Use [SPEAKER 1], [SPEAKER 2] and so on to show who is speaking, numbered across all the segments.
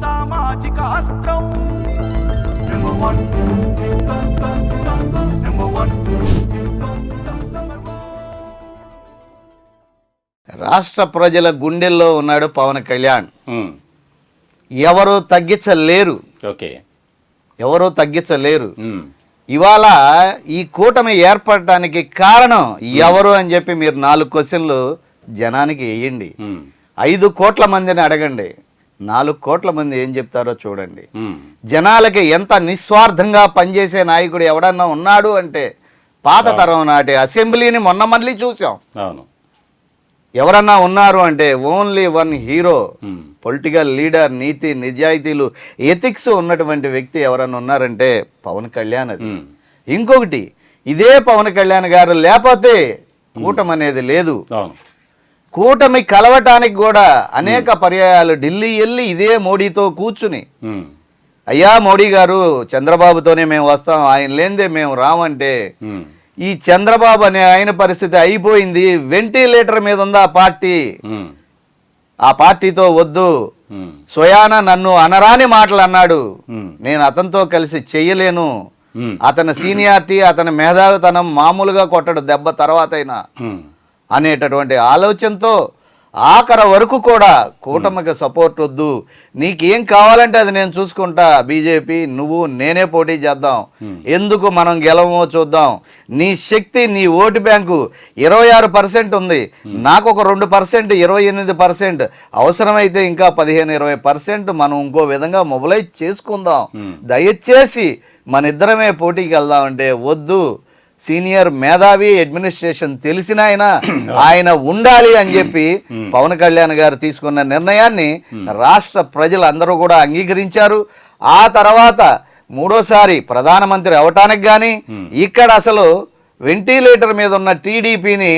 [SPEAKER 1] సామాజిక అస్త్రం
[SPEAKER 2] రాష్ట్ర ప్రజల గుండెల్లో ఉన్నాడు పవన్ కళ్యాణ్. ఎవరు తగ్గించలేరు.
[SPEAKER 3] ఓకే,
[SPEAKER 2] ఎవరు తగ్గించలేరు. ఇవాళ ఈ కూటమి ఏర్పడటానికి కారణం ఎవరు అని చెప్పి మీరు 4 క్వశ్చన్లు జనానికి వేయండి. 5 కోట్ల మందిని అడగండి, 4 కోట్ల మంది ఏం చెప్తారో చూడండి. జనాలకి ఎంత నిస్వార్థంగా పనిచేసే నాయకుడు ఎవడన్నా ఉన్నాడు అంటే పాత తరం నాటి అసెంబ్లీని మొన్న మళ్ళీ చూసాం. ఎవరన్నా ఉన్నారు అంటే only one hero, political leader, నీతి నిజాయితీలు ఎథిక్స్ ఉన్నటువంటి వ్యక్తి ఎవరన్నా ఉన్నారంటే పవన్ కళ్యాణ్. అది ఇంకొకటి, ఇదే పవన్ కళ్యాణ్ గారు లేకపోతే కూటమి అనేది లేదు. కూటమి కలవటానికి కూడా అనేక పర్యాయాలు ఢిల్లీ వెళ్ళి ఇదే మోడీతో కూర్చుని, అయ్యా మోడీ గారు చంద్రబాబుతోనే మేము వస్తాం, ఆయన లేనిదే మేము రామంటే ఈ చంద్రబాబు అనే ఆయన పరిస్థితి అయిపోయింది. వెంటిలేటర్ మీద ఉంది ఆ పార్టీ, ఆ పార్టీతో వద్దు, స్వయాన నన్ను అనరాని మాటలు అన్నాడు, నేను అతనితో కలిసి చెయ్యలేను, అతని సీనియారిటీ అతని మేధావితనం మామూలుగా కొట్టడు దెబ్బ తర్వాత అయినా అనేటటువంటి ఆలోచనతో ఆఖరి వరకు కూడా కూటమికి సపోర్ట్ వద్దు, నీకేం కావాలంటే అది నేను చూసుకుంటా, బీజేపీ నువ్వు నేనే పోటీ చేద్దాం, ఎందుకు మనం గెలవమో చూద్దాం, నీ శక్తి నీ ఓటు బ్యాంకు 26% ఉంది, నాకు ఒక 2% 28%, అవసరమైతే ఇంకా 15-20% మనం ఇంకో విధంగా మొబిలైజ్ చేసుకుందాం, దయచేసి మన ఇద్దరమే పోటీకి వెళ్దామంటే వద్దు, సీనియర్ మేధావి, అడ్మినిస్ట్రేషన్ తెలిసిన ఆయన ఉండాలి అని చెప్పి పవన్ కళ్యాణ్ గారు తీసుకున్న నిర్ణయాన్ని రాష్ట్ర ప్రజలందరూ కూడా అంగీకరించారు. ఆ తర్వాత 3వ ప్రధానమంత్రి అవటానికి కానీ ఇక్కడ అసలు వెంటిలేటర్ మీద ఉన్న టీడీపీని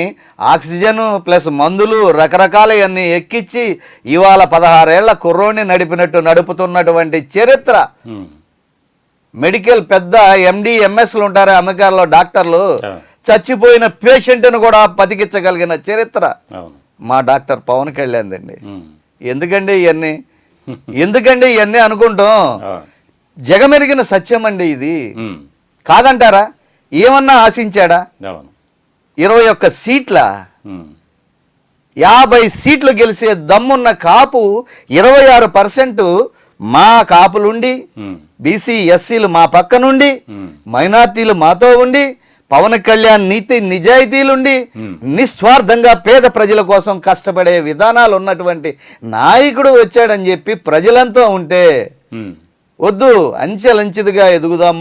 [SPEAKER 2] ఆక్సిజన్ ప్లస్ మందులు రకరకాలవన్నీ ఎక్కించి ఇవాళ 16 ఏళ్ల కుర్రోడిని నడిపినట్టు నడుపుతున్నటువంటి చరిత్ర, మెడికల్ పెద్ద ఎండి ఎంఎస్లు ఉంటారు అమెరికాలో డాక్టర్లు, చచ్చిపోయిన పేషెంట్ను కూడా బతికించగలిగిన చరిత్ర మా డాక్టర్ పవన్ కళ్యాణ్ అండి. ఎందుకండి ఇవన్నీ అనుకుంటాం, జగమెరిగిన సత్యం అండి ఇది, కాదంటారా? ఏమన్నా ఆశించాడా? 21 సీట్ల 50 సీట్లు గెలిచే దమ్మున్న కాపు 26% మా కాపులుండి, బీసీ ఎస్సీలు మా పక్క నుండి, మైనార్టీలు మాతో ఉండి, పవన్ కళ్యాణ్ నీతి నిజాయితీలుండి నిస్వార్థంగా పేద ప్రజల కోసం కష్టపడే విధానాలు ఉన్నటువంటి నాయకుడు వచ్చాడని చెప్పి ప్రజలంతా ఉంటే వద్దు, అంచెలంచెలుగా ఎదుగుదాం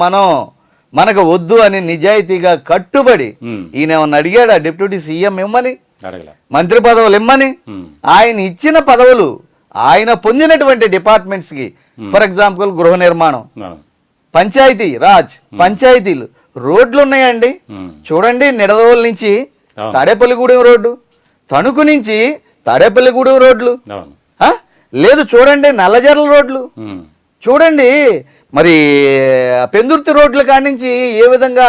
[SPEAKER 2] మనకు వద్దు అని నిజాయితీగా కట్టుబడి ఈయన ఏమన్నా అడిగాడా? డిప్యూటీ సీఎం ఇమ్మని, మంత్రి పదవులు ఇమ్మని, ఆయన ఇచ్చిన పదవులు ఆయన పొందినటువంటి డిపార్ట్మెంట్స్కి, ఫర్ ఎగ్జాంపుల్ గృహ నిర్మాణం, పంచాయతీ రాజ్, పంచాయతీలు, రోడ్లు ఉన్నాయండి చూడండి, నిడదవోలు నుంచి తాడేపల్లిగూడెం రోడ్డు, తణుకు నుంచి తాడేపల్లిగూడెం రోడ్లు లేదు, చూడండి నల్లజర్ల రోడ్లు చూడండి, మరి పెందుర్తి రోడ్ల కాడి నుంచి ఏ విధంగా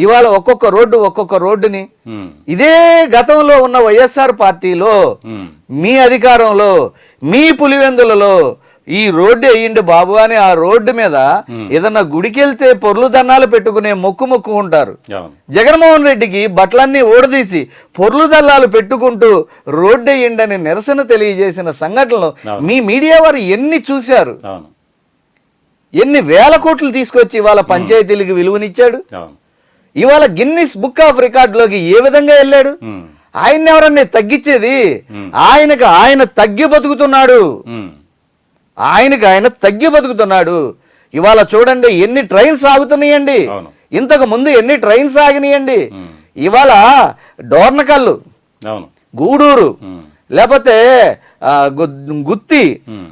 [SPEAKER 2] ఇవాళ ఒక్కొక్క రోడ్డుని ఇదే గతంలో ఉన్న వైఎస్ఆర్ పార్టీలో మీ అధికారంలో మీ పులివెందులలో ఈ రోడ్డు వేయండి బాబు అని ఆ రోడ్డు మీద ఏదన్నా గుడికి వెళ్తే పొర్లు దన్నాలు పెట్టుకునే మొక్కు ఉంటారు. జగన్మోహన్ రెడ్డికి బట్టలన్నీ ఓడదీసి పొర్లు దల్లాలు పెట్టుకుంటూ రోడ్డు వేయండి అని నిరసన తెలియజేసిన సంఘటనలు మీ మీడియా వారు ఎన్ని చూశారు? ఎన్ని వేల కోట్లు తీసుకొచ్చి ఇవాళ పంచాయతీలకు విలువనిచ్చాడు? ఇవాళ గిన్నిస్ బుక్ ఆఫ్ రికార్డులోకి ఏ విధంగా వెళ్ళాడు? ఆయన ఎవరన్నా తగ్గించేది? ఆయన తగ్గి బతుకుతున్నాడు, ఆయన తగ్గి బతుకుతున్నాడు. ఇవాళ చూడండి ఎన్ని ట్రైన్స్ ఆగుతున్నాయండి, ఇంతకు ముందు ఎన్ని ట్రైన్స్ ఆగినాయండి. ఇవాళ డోర్నకల్లు, గూడూరు, లేకపోతే గుత్తి,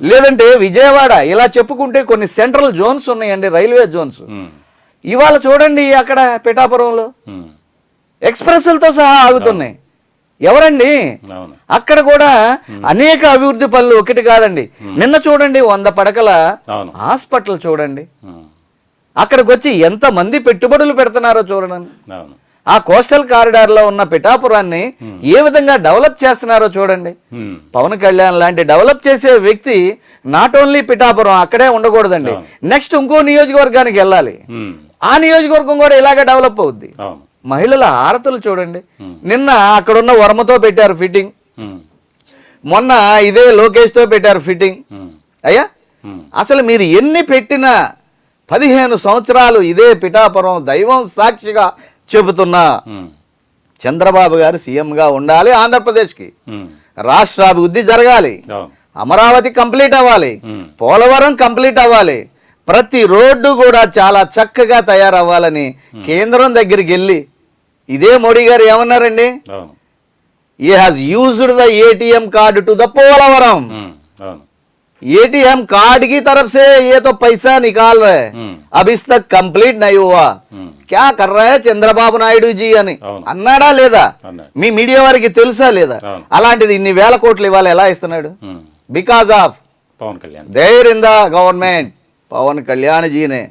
[SPEAKER 2] లేదంటే విజయవాడ, ఇలా చెప్పుకుంటే కొన్ని సెంట్రల్ జోన్స్ ఉన్నాయండి, రైల్వే జోన్స్. ఇవాళ చూడండి అక్కడ పిఠాపురంలో ఎక్స్ప్రెస్లతో సహా ఆగుతున్నాయి. ఎవరండి? అక్కడ కూడా అనేక అభివృద్ధి పనులు ఒకటి కాదండి. నిన్న చూడండి 100 పడకల హాస్పిటల్ చూడండి, అక్కడికి వచ్చి ఎంత మంది పెట్టుబడులు పెడుతున్నారో చూడండి. ఆ కోస్టల్ కారిడార్లో ఉన్న పిఠాపురాన్ని ఏ విధంగా డెవలప్ చేస్తున్నారో చూడండి. పవన్ కళ్యాణ్ లాంటి డెవలప్ చేసే వ్యక్తి నాట్ ఓన్లీ పిఠాపురం అక్కడే ఉండకూడదండి, నెక్స్ట్ ఇంకో నియోజకవర్గానికి వెళ్ళాలి. ఆ నియోజకవర్గం కూడా ఇలాగే డెవలప్ అవుద్ది. మహిళల హారతులు చూడండి, నిన్న అక్కడున్న వర్మతో పెట్టారు ఫిట్టింగ్, మొన్న ఇదే లోకేష్ తో పెట్టారు ఫిట్టింగ్. అయ్యా అసలు మీరు ఎన్ని పెట్టినా 15 సంవత్సరాలు ఇదే పిఠాపురం దైవం సాక్షిగా చెబుతున్నా చంద్రబాబు గారు సీఎంగా ఉండాలి, ఆంధ్రప్రదేశ్కి రాష్ట్ర అభివృద్ధి జరగాలి, అమరావతి కంప్లీట్ అవ్వాలి, పోలవరం కంప్లీట్ అవ్వాలి, ప్రతి రోడ్డు కూడా చాలా చక్కగా తయారవ్వాలని కేంద్రం దగ్గరికి వెళ్ళి ఇదే మోడీ గారు ఏమన్నారండి? he has used the ATM card to the Polavaram. ATM card की तरफ से ये तो पैसा निकाल रहे, अब इस तक कंप्लीट नहीं हुआ, क्या कर रहे हैं చంద్రబాబు నాయుడు జీ అని అన్నాడా లేదా? మీ మీడియా వారికి తెలుసా లేదా? అలాంటిది ఇన్ని వేల కోట్లు ఇవాళ ఎలా ఇస్తున్నాడు? Because of
[SPEAKER 3] Pawan Kalyan,
[SPEAKER 2] there in the government Pawan Kalyan జీనే